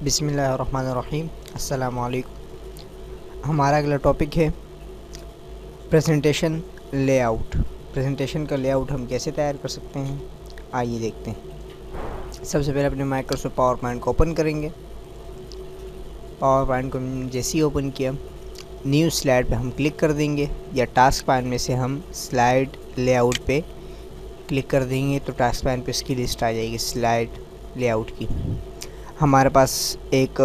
बिस्मिल्लाहिर्रहमानिर्रहीम। अस्सलामु अलैकुम। हमारा अगला टॉपिक है प्रेजेंटेशन लेआउट। प्रेजेंटेशन का लेआउट हम कैसे तैयार कर सकते हैं, आइए देखते हैं। सबसे पहले अपने माइक्रोसॉफ्ट पावर पॉइंट को ओपन करेंगे। पावर पॉइंट को जैसे ही ओपन किया, न्यू स्लाइड पे हम क्लिक कर देंगे, या टास्क पैन में से हम स्लाइड लेआउट पे क्लिक कर देंगे तो टास्क पैन पे इसकी लिस्ट आ जाएगी स्लाइड लेआउट की। हमारे पास एक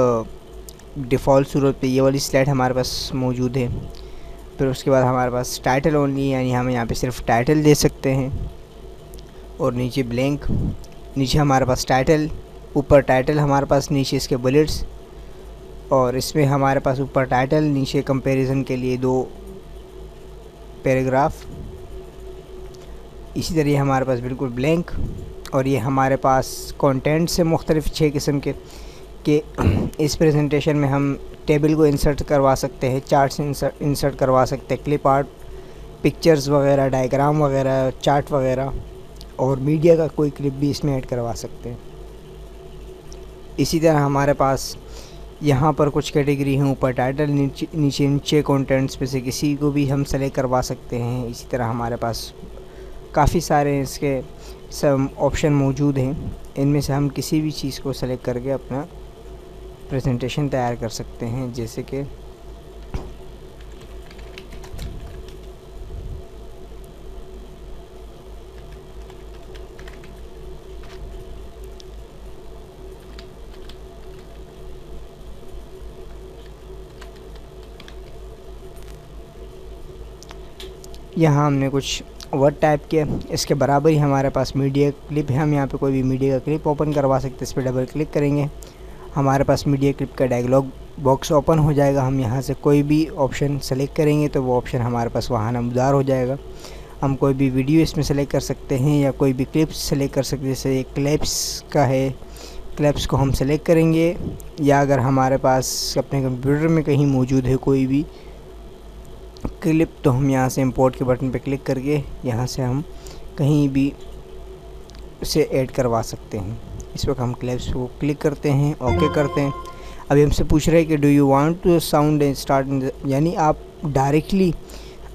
डिफ़ॉल्ट सूरत पे ये वाली स्लाइड हमारे पास मौजूद है। फिर उसके बाद हमारे पास टाइटल ओनली, यानी हम यहाँ पे सिर्फ टाइटल दे सकते हैं, और नीचे ब्लैंक। नीचे हमारे पास टाइटल, ऊपर टाइटल हमारे पास, नीचे इसके बुलेट्स, और इसमें हमारे पास ऊपर टाइटल, नीचे कंपैरिजन के लिए 2 पैराग्राफ। इसी तरह हमारे पास बिल्कुल ब्लैंक। और ये हमारे पास कंटेंट से मुख्तलिफ 6 किस्म के इस प्रेजेंटेशन में हम टेबल को इंसर्ट करवा सकते हैं, चार्ट्स इंसर्ट करवा सकते हैं, क्लिप आर्ट, पिक्चर्स वगैरह, डायग्राम वगैरह, चार्ट वगैरह, और मीडिया का कोई क्लिप भी इसमें ऐड करवा सकते हैं। इसी तरह हमारे पास यहाँ पर कुछ कैटेगरी हैं, ऊपर टाइटल, नीचे कंटेंट्स में से किसी को भी हम सेलेक्ट करवा सकते हैं। इसी तरह हमारे पास काफ़ी सारे इसके सब ऑप्शन मौजूद हैं। इनमें से हम किसी भी चीज़ को सेलेक्ट करके अपना प्रेजेंटेशन तैयार कर सकते हैं। जैसे कि यहाँ हमने कुछ वर्ड टाइप किया, इसके बराबर ही हमारे पास मीडिया क्लिप है। हम यहाँ पे कोई भी मीडिया का क्लिप ओपन करवा सकते हैं। इस पर डबल क्लिक करेंगे, हमारे पास मीडिया क्लिप का डायलॉग बॉक्स ओपन हो जाएगा। हम यहाँ से कोई भी ऑप्शन सेलेक्ट करेंगे तो वो ऑप्शन हमारे पास वहाँ नमदार हो जाएगा। हम कोई भी वीडियो इसमें सेलेक्ट कर सकते हैं, या कोई भी क्लिप्स सेलेक्ट कर सकते हैं। जैसे क्लिप्स का है, क्लिप्स को हम सेलेक्ट करेंगे, या अगर हमारे पास अपने कंप्यूटर में कहीं मौजूद है कोई भी क्लिप, तो हम यहाँ से इंपोर्ट के बटन पे क्लिक करके यहाँ से हम कहीं भी उसे ऐड करवा सकते हैं। इस वक्त हम क्लिप्स को क्लिक करते हैं, ओके करते हैं। अभी हमसे पूछ रहे हैं कि do you want to sound start, यानी आप डायरेक्टली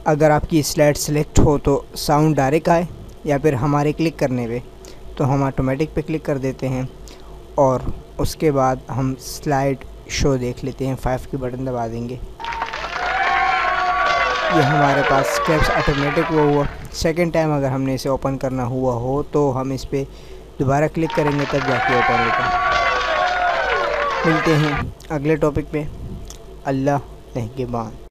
अगर आपकी स्लाइड सेलेक्ट हो तो साउंड डायरेक्ट आए, या फिर हमारे क्लिक करने पे। तो हम ऑटोमेटिक पे क्लिक कर देते हैं, और उसके बाद हम स्लाइड शो देख लेते हैं। 5 की बटन दबा देंगे, ये हमारे पास क्लिप्स ऑटोमेटिक वो हुआ। सेकंड टाइम अगर हमने इसे ओपन करना हुआ हो तो हम इस पर दोबारा क्लिक करेंगे, तब जाके ओपन होगा। मिलते हैं अगले टॉपिक पे। अल्लाह नेगेबान।